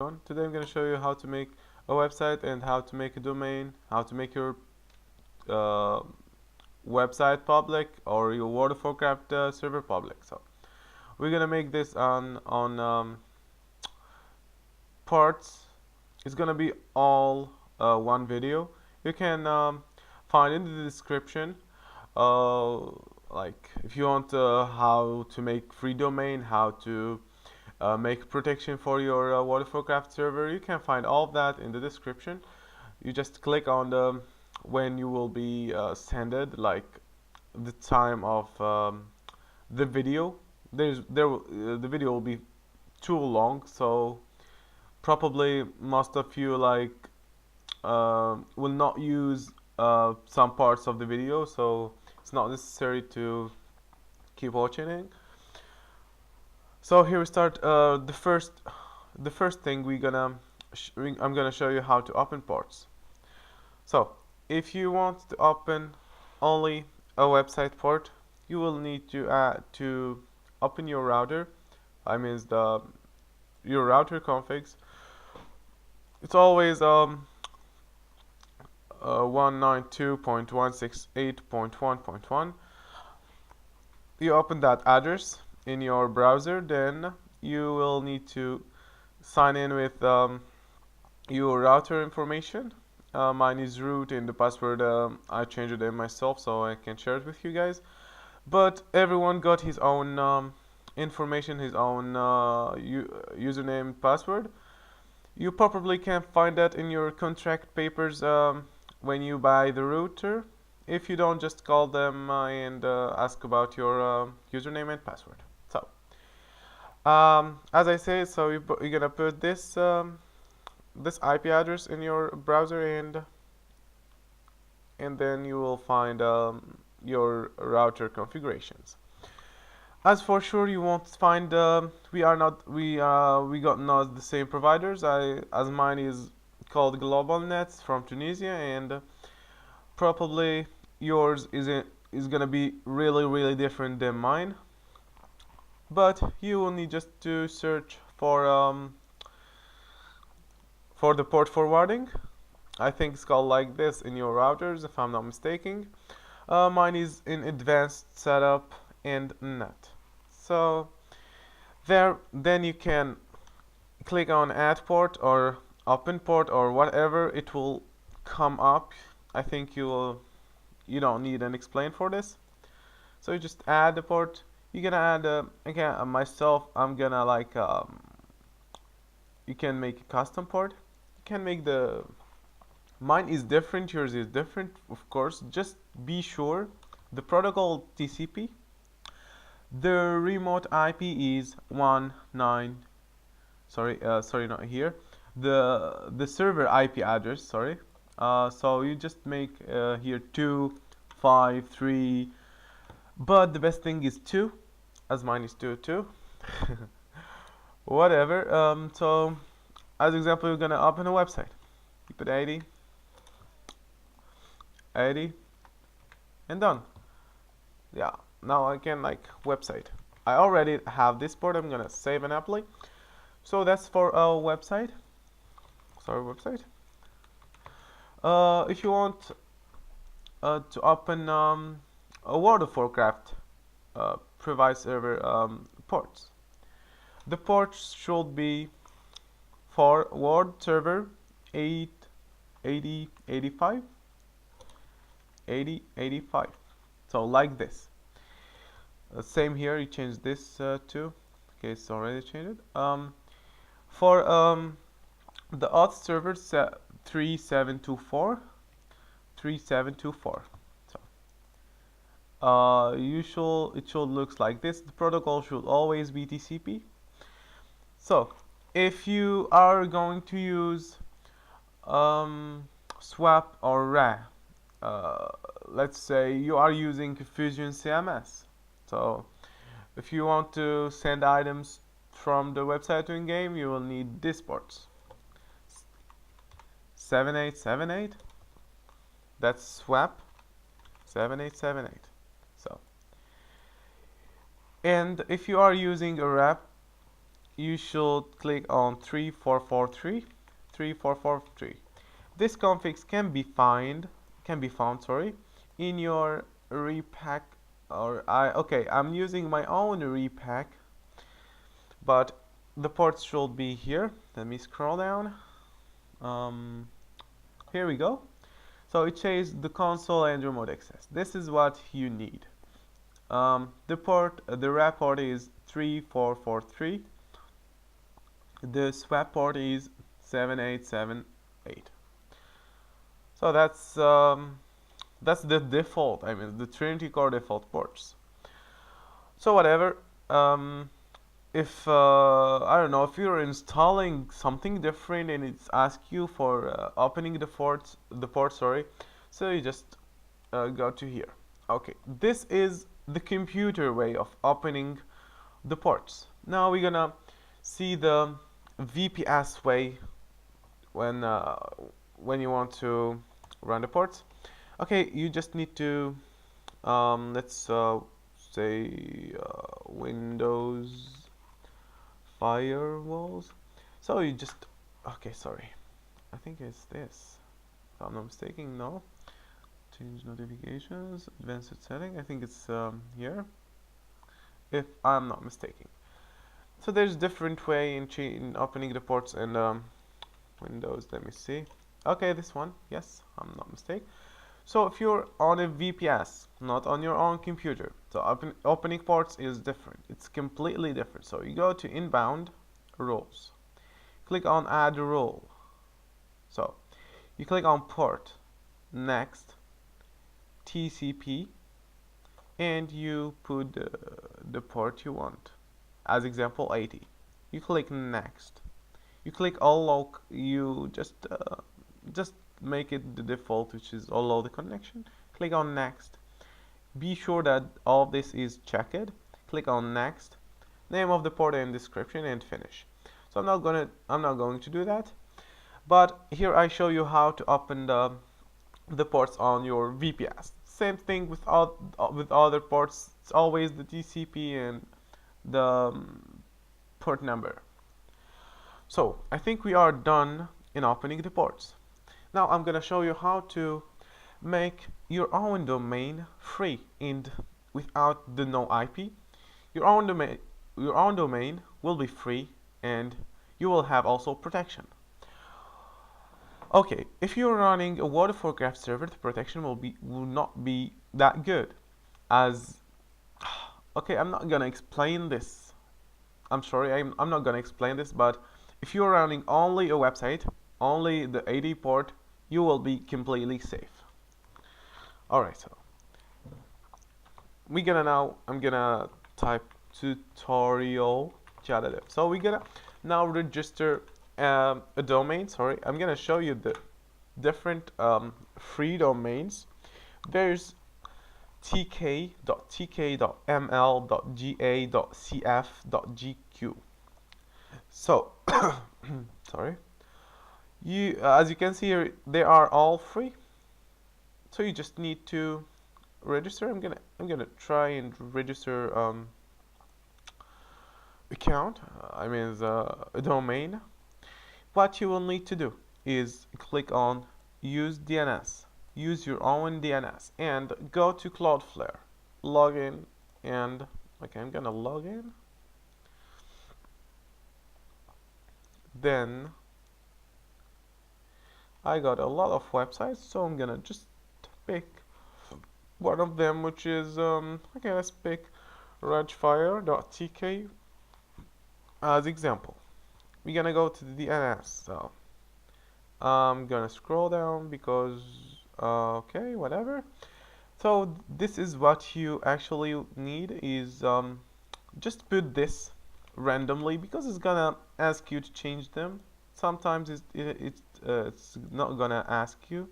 everyone. Today I'm going to show you how to make a website and how to make a domain, how to make your uh, website public or your World of Warcraft server public. So we're going to make this on parts. It's going to be all one video. You can find in the description like if you want how to make free domain, how to make protection for your World of Warcraft server. You can find all of that in the description. You just click on the when you will be sended, like the time of the video. The video will be too long, so probably most of you will not use some parts of the video, so it's not necessary to keep watching it. So here we start. The first thing I'm gonna show you how to open ports. So if you want to open only a website port, you will need to open your router. I mean your router configs. It's always 192.168.1.1. You open that address in your browser, then you will need to sign in with your router information. Mine is root, and the password I changed it myself so I can share it with you guys. But everyone got his own information, his own username, password. You probably can find that in your contract papers when you buy the router. If you don't, just call them and ask about your username and password. So, as I said, so you're gonna put this this IP address in your browser, and then you will find your router configurations. As for sure, you won't find we got not the same providers. As mine is called Global Nets from Tunisia, and probably yours is gonna be really different than mine. But you will need just to search for the port forwarding. I think it's called like this in your routers, if I'm not mistaken. Mine is in advanced setup and net. So then you can click on add port or open port or whatever. It will come up. I think you don't need an explain for this. So you just add the port. You're gonna add again myself. I'm gonna you can make a custom port. You can make mine is different. Yours is different, of course. Just be sure the protocol TCP. The remote IP is 19. Sorry, not here. The server IP address. Sorry. So you just make here 253, but the best thing is 2, as mine is 2. Whatever. So as example, you're gonna open a website. You put 80, and done. Yeah. Now I can website. I already have this port. I'm gonna save and apply. So that's for our website. Sorry, website. If you want to open a World of Warcraft provide server ports, the ports should be for World server 8085. So like this. Same here. You change this too. Okay, it's already changed. For the auth server 3724. So it should looks like this. The protocol should always be TCP. So if you are going to use swap or RA, let's say you are using Fusion CMS. So if you want to send items from the website to in-game, you will need these ports. 7878. That's swap 7878. So, and if you are using a wrap, you should click on 3443. 3443. This config can be found, sorry, in your repack, or I'm using my own repack, but the ports should be here. Let me scroll down. Here we go. So it says the console and remote access. This is what you need. The wrap port is 3443. The swap port is 7878. So that's the default. I mean, the Trinity Core default ports. So whatever. If I don't know, if you're installing something different and it's ask you for opening the port, sorry. So you just go to here. Okay, this is the computer way of opening the ports. Now we're gonna see the VPS way when you want to run the ports. Okay, you just need to let's say Windows firewalls. So you just okay, sorry, I think it's this, if I'm not mistaken. No, change notifications, advanced setting. I think it's here, if I'm not mistaken. So there's different way in opening the ports in Windows. Let me see. Okay, this one. Yes, I'm not mistaken. So if you're on a VPS, not on your own computer, so opening ports is different. It's completely different. So you go to inbound roles, click on add role. So you click on port, next, TCP, and you put the port you want. As example 80. You click next. You click allow. You just make it the default, which is allow the connection. Click on next. Be sure that all of this is checked. Click on next. Name of the port and description, and finish. So I'm not going to do that. But here I show you how to open the ports on your VPS. Same thing with other ports. It's always the TCP and the port number. So I think we are done in opening the ports. Now I'm gonna show you how to make your own domain free and without the no IP. Your own domain will be free, and you will have also protection. Okay, if you're running a World of Warcraft server, the protection will not be that good, as okay, I'm not gonna explain this. I'm sorry, I'm not gonna explain this, but if you're running only a website, only the 80 port, you will be completely safe. Alright, so I'm gonna type tutorial. So we're gonna now register a domain. Sorry, I'm gonna show you the different free domains. There's tk.tk.ml.ga.cf.gq. So sorry, as you can see here, they are all free. So you just need to register. I'm gonna try and register account. I mean a domain. What you will need to do is click on use DNS. Use your own DNS and go to Cloudflare. Log in, and okay, I'm gonna log in. Then I got a lot of websites, so I'm gonna just pick one of them, which is okay, let's pick redfire.tk as example. We're gonna go to the DNS. So I'm gonna scroll down because okay, whatever. So this is what you actually need is just put this randomly, because it's gonna ask you to change them. Sometimes it's not gonna ask you.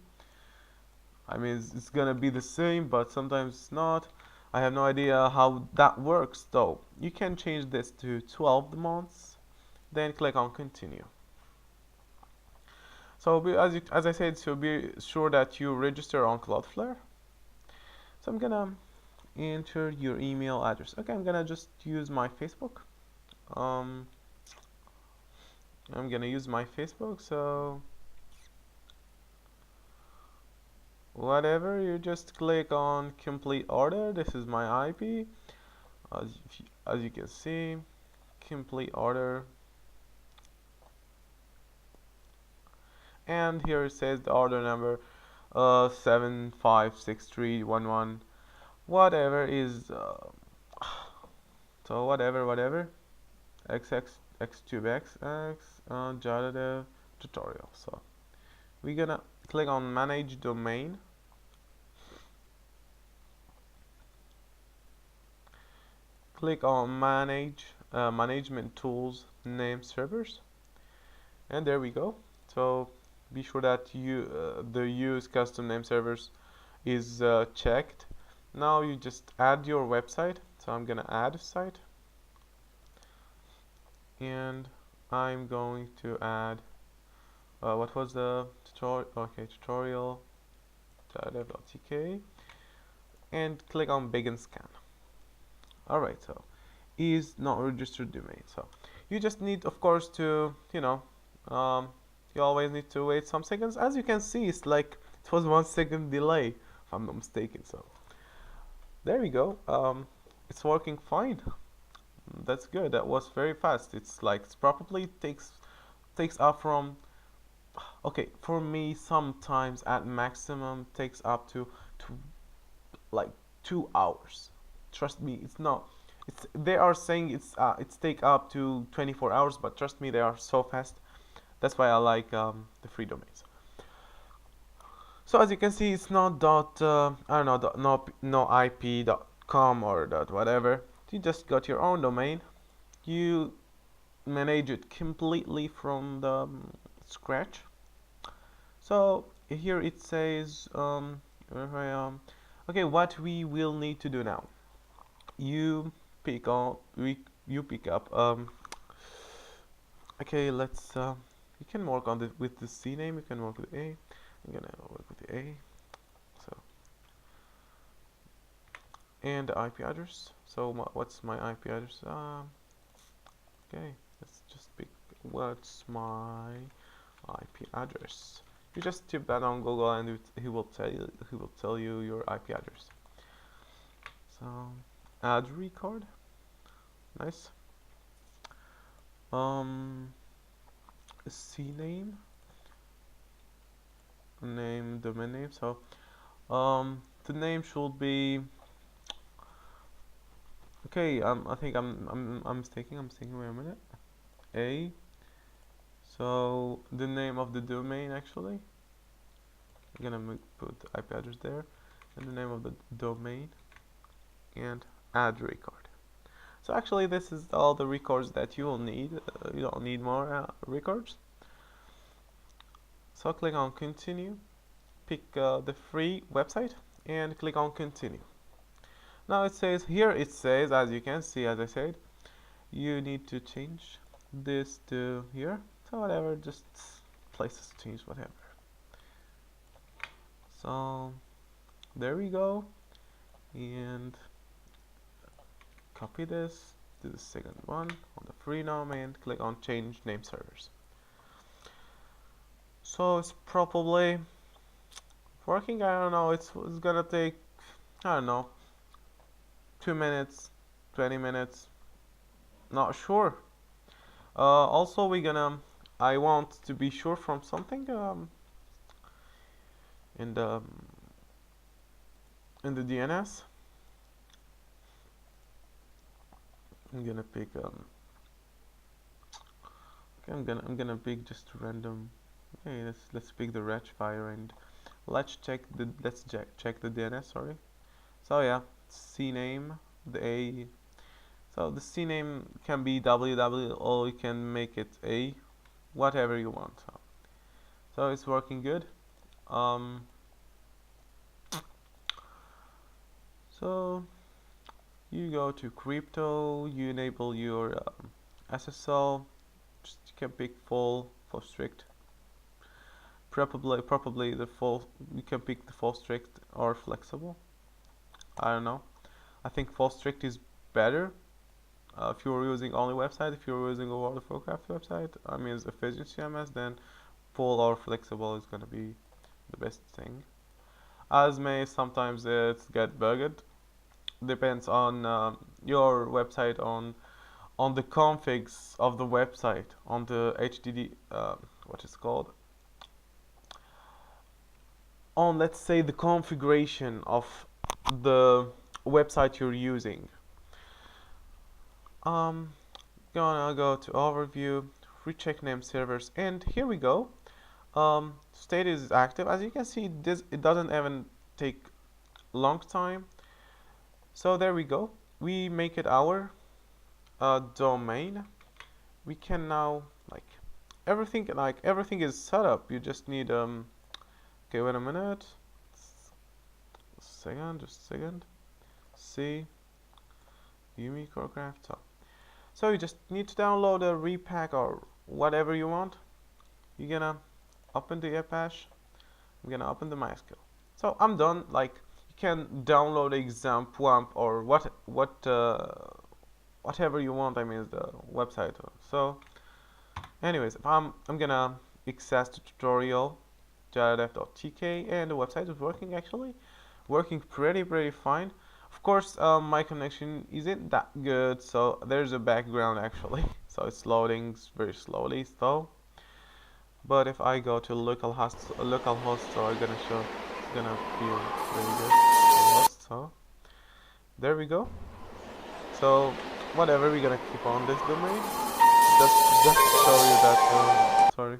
I mean, it's gonna be the same, but sometimes it's not. I have no idea how that works though. You can change this to 12 months, then click on continue. So as I said, so be sure that you register on Cloudflare. So I'm gonna enter your email address. Okay, I'm gonna just use my Facebook. I'm gonna use my Facebook, so whatever, you just click on complete order. This is my IP, as you can see, complete order, and here it says the order number 756311, whatever is so whatever x2xx generative tutorial. So we're gonna click on manage domain, click on management tools, name servers, and there we go. So be sure that the use custom name servers is checked. Now you just add your website. So I'm gonna add a site, and I'm going to add what was the tutorial? Okay, tutorial.dev.tk, and click on begin scan. Alright, so is not registered domain. So you just need, of course, to you always need to wait some seconds. As you can see, it's like it was 1 second delay, if I'm not mistaken. So there we go. It's working fine. That's good. That was very fast. It's like it's probably takes up from, okay, for me sometimes at maximum takes up to like 2 hours. Trust me, it's not. It's they are saying it's take up to 24 hours, but trust me, they are so fast. That's why I like the free domains. So as you can see, it's not I don't know, no IP.com or dot whatever. You just got your own domain. You manage it completely from the scratch. So here it says okay, what we will need to do now. You pick on you pick up okay, let's you can work on with the C name. You can work with A. I'm gonna work with the A. So and the IP address. So what's my IP address? Okay, let's just pick what's my IP address. You just type that on Google, and he will tell you your IP address. So add record. Nice. C name, domain name. So the name should be okay. I think I'm mistaking. Wait a minute. A. So the name of the domain, actually, I'm gonna put the IP address there, and the name of the domain, and add record. So actually, this is all the records that you will need. You don't need more records. So click on continue, pick the free website, and click on continue. Now it says as you can see, as I said, you need to change this to here. So whatever, just places change whatever. So there we go, and copy this to the second one on the free name, and click on change name servers. So it's probably working. I don't know, it's gonna take, I don't know, 2 minutes, 20 minutes, not sure. Also I want to be sure from something in the DNS. I'm gonna pick okay, I'm gonna pick just random. Okay, let's pick the Fire, and let's check the DNS. Sorry. So yeah, C name, the A. So the C name can be www, or you can make it A, whatever you want. So it's working good. So you go to crypto, you enable your SSL. Just you can pick full strict. Probably the full. You can pick the full strict or flexible. I don't know. I think full strict is better. if you're using only website, if you're using a World of Warcraft website, I mean efficient CMS, then full or flexible is gonna be the best thing. As may sometimes it get bugged. Depends on your website, on the configs of the website, on the HDD, what is called, on, let's say, the configuration of the website you're using. Gonna go to overview, recheck name servers, and here we go. State is active. As you can see, it doesn't even take long time. So there we go. We make it our domain. We can now, everything is set up. You just need okay, wait a minute. Just a second. See, unique warcraft. So you just need to download a repack or whatever you want. You're gonna open the Apache. I'm gonna open the MySQL. So I'm done. Like, you can download exam pwamp or whatever you want. I mean the website. So anyways, I'm gonna access the tutorial jaredf.tk, and the website is working, actually working pretty fine. Of course, my connection isn't that good, so there's a background actually. So it's loading very slowly. So, but if I go to localhost, so I'm gonna show, it's gonna feel very good. Localhost, so there we go. So whatever, we're gonna keep on this domain. Just to show you that. Sorry,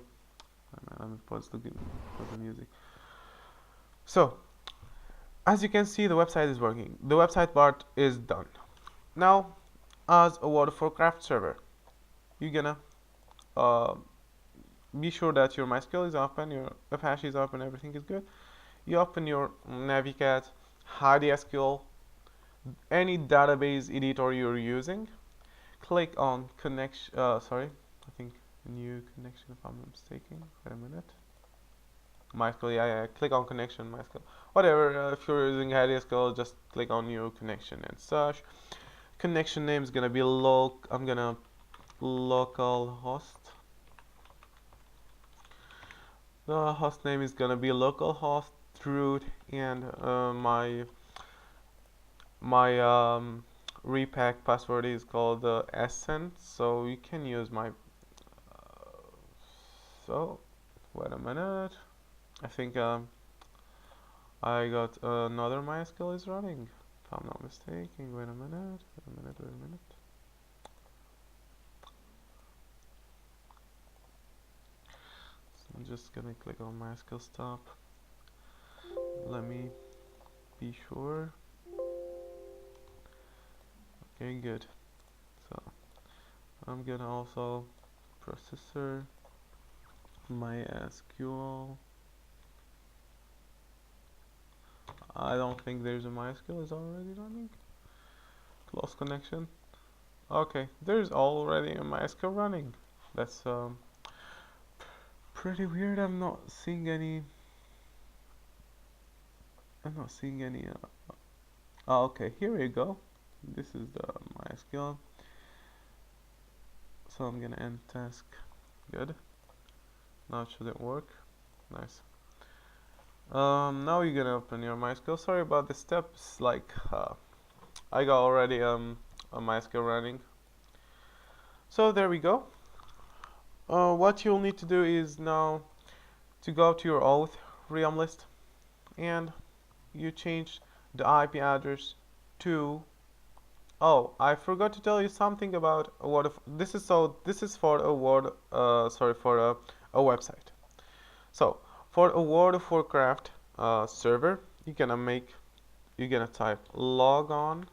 I'm supposed to put the music. So, as you can see, the website is working. The website part is done. Now, as a World of Warcraft server, you're gonna be sure that your MySQL is open, your Apache is open, everything is good. You open your Navicat, HideSQL, any database editor you're using. Click on connection. Sorry, I think new connection, if I'm not mistaken. Wait a minute. MySQL, yeah. Click on connection, MySQL. Whatever, if you're using HideSQL, just click on new connection and such. Connection name is gonna be I'm gonna localhost. The host name is gonna be localhost root, and my repack password is called SN. So you can use my. So wait a minute. I think I got another MySQL is running, if I'm not mistaken. Wait a minute. So I'm just gonna click on MySQL stop. Let me be sure. Okay, good. So I'm gonna also processor MySQL. I don't think there's a MySQL is already running. Close connection. Okay, there's already a MySQL running. That's pretty weird. I'm not seeing any. Oh, okay, here we go. This is the MySQL. So I'm gonna end task. Good. Now it shouldn't work. Nice. Now you're gonna open your MySQL. Sorry about the steps. Like, I got already a MySQL running. So there we go. What you'll need to do is now to go to your auth realm list, and you change the IP address to. Oh, I forgot to tell you something about a word of. This is for a word. For a website. So for a World of Warcraft server, you're gonna type log on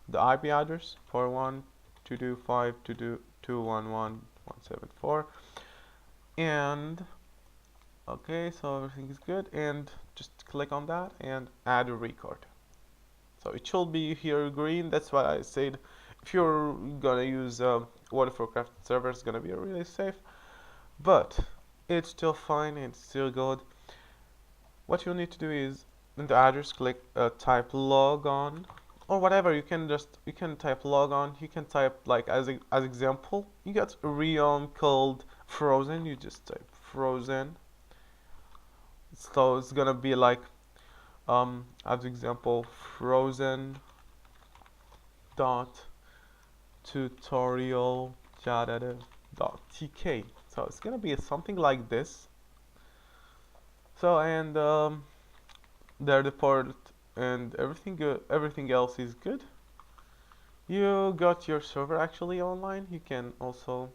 the IP address 412252211174, and okay, so everything is good, and just click on that and add a record. So it should be here green. That's why I said if you're gonna use World of Warcraft server, it's gonna be really safe, but it's still fine, it's still good. What you'll need to do is in the address, type log on or whatever. You can type logon. You can type like as example. You got a realm called Frozen. You just type Frozen. So it's gonna be like as example Frozen dot tutorial dot tk. So it's gonna be something like this. So and there the port and everything else is good. You got your server actually online. You can also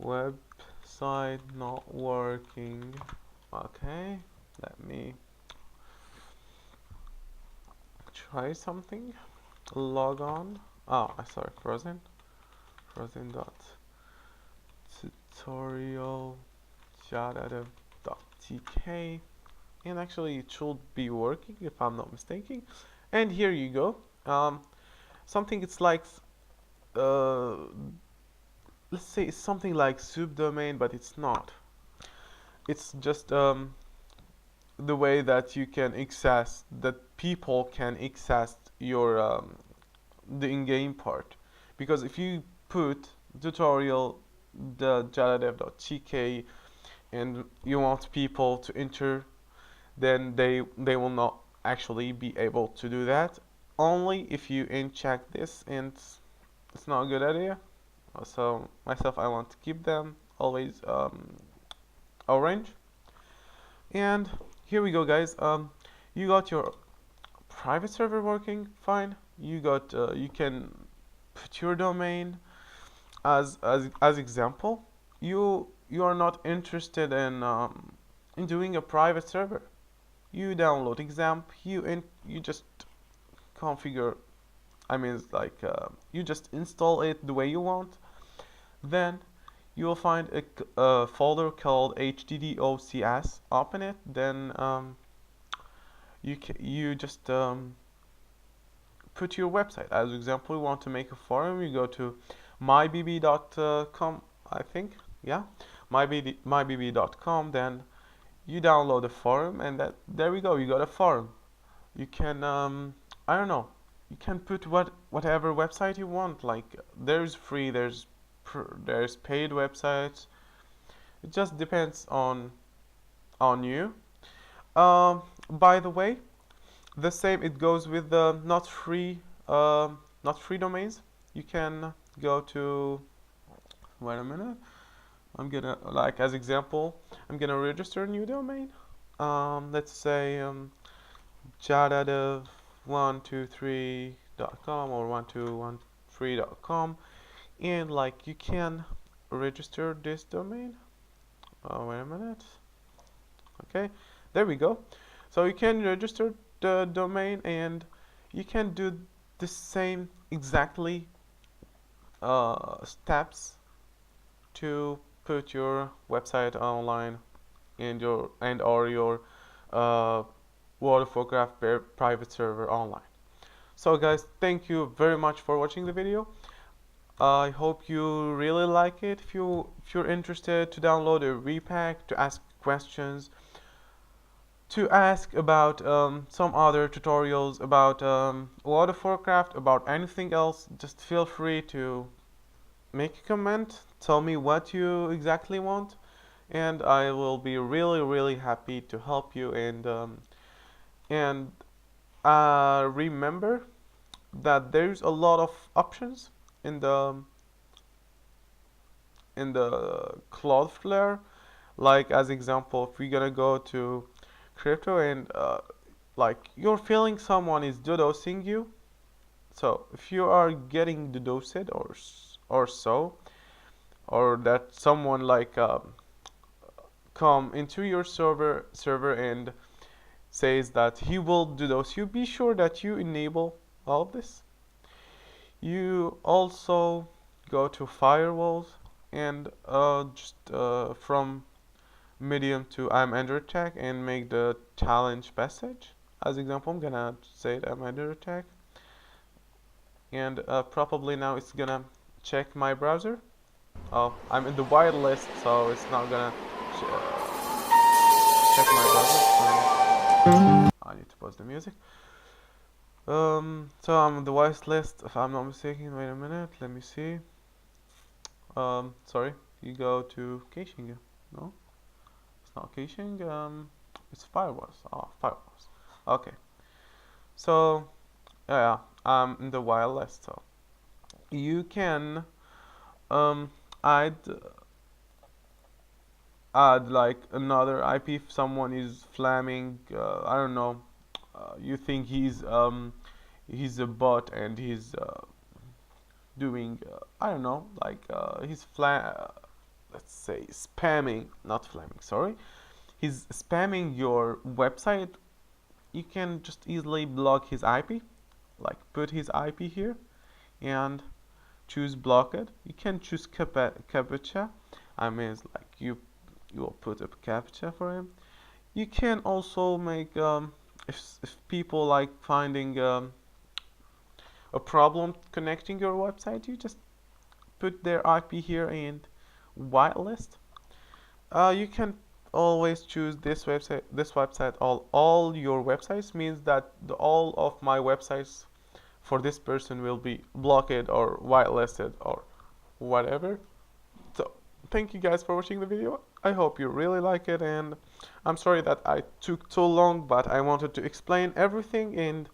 website not working. Okay, let me try something. Log on. Oh, I sorry, frozen dot tutorial dot tk, and actually it should be working if I'm not mistaken. And here you go. Something it's like uh, let's say it's something like subdomain, but it's not. It's just the way that you can access, that people can access your the in-game part. Because if you put tutorial the jaladev.tk and you want people to enter, then they will not actually be able to do that. Only if you uncheck this, and it's not a good idea. So myself, I want to keep them always orange. And here we go, guys. You got your private server working fine. You got you can put your domain as example. You are not interested in doing a private server. You download examp. You just configure. I mean, it's like you just install it the way you want. Then you will find a folder called HDDOCS. Open it. Then you just put your website. As example, you want to make a forum. You go to mybb.com. I think, yeah, mybb.com. Then you download a forum, and there we go. You got a forum. You can I don't know. You can put whatever website you want. Like there's free, there's paid websites. It just depends on you. By the way, the same it goes with the not free domains. You can go to, wait a minute. I'm gonna, like as example, I'm gonna register a new domain. Let's say jadadev123.com or 1213.com, and like you can register this domain. Wait a minute. Okay, there we go. So you can register the domain, and you can do the same exactly steps to put your website online and your uh, World of Warcraft private server online. So guys, thank you very much for watching the video. I hope you really like it. If you're interested to download a repack, to ask questions, to ask about some other tutorials about World of Warcraft, about anything else, just feel free to make a comment. Tell me what you exactly want, and I will be really happy to help you. And remember that there's a lot of options in the Cloudflare. Like as example, if we're gonna go to crypto and like you're feeling someone is dosing you, so if you are getting dosed or so, or that someone like come into your server and says that he will dose you, be sure that you enable all of this. You also go to firewalls and just from medium to I'm under attack and make the challenge message. As example, I'm gonna say it, I'm under attack, and probably now it's gonna check my browser. Oh, I'm in the white list, so it's not gonna check my browser. I need to pause the music. So I'm on the whitelist if I'm not mistaken. Wait a minute, let me see. Sorry, you go to caching. No, it's not caching. It's firewalls. Oh, firewalls. Okay. So yeah, I'm in the whitelist. So you can um add add like another IP if someone is flamming. I don't know. You think he's a bot and he's doing I don't know like he's let's say spamming, not flamming, sorry, he's spamming your website. You can just easily block his IP, like put his IP here and choose block it. You can choose captcha. I mean it's like you will put a captcha for him. You can also make if people like finding a problem connecting your website, you just put their IP here and whitelist. You can always choose this website. This website, all your websites means that all of my websites for this person will be blocked or whitelisted or whatever. So thank you guys for watching the video. I hope you really like it, and I'm sorry that I took too long, but I wanted to explain everything and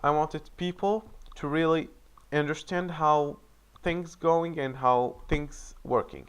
I wanted people to really understand how things going and how things working.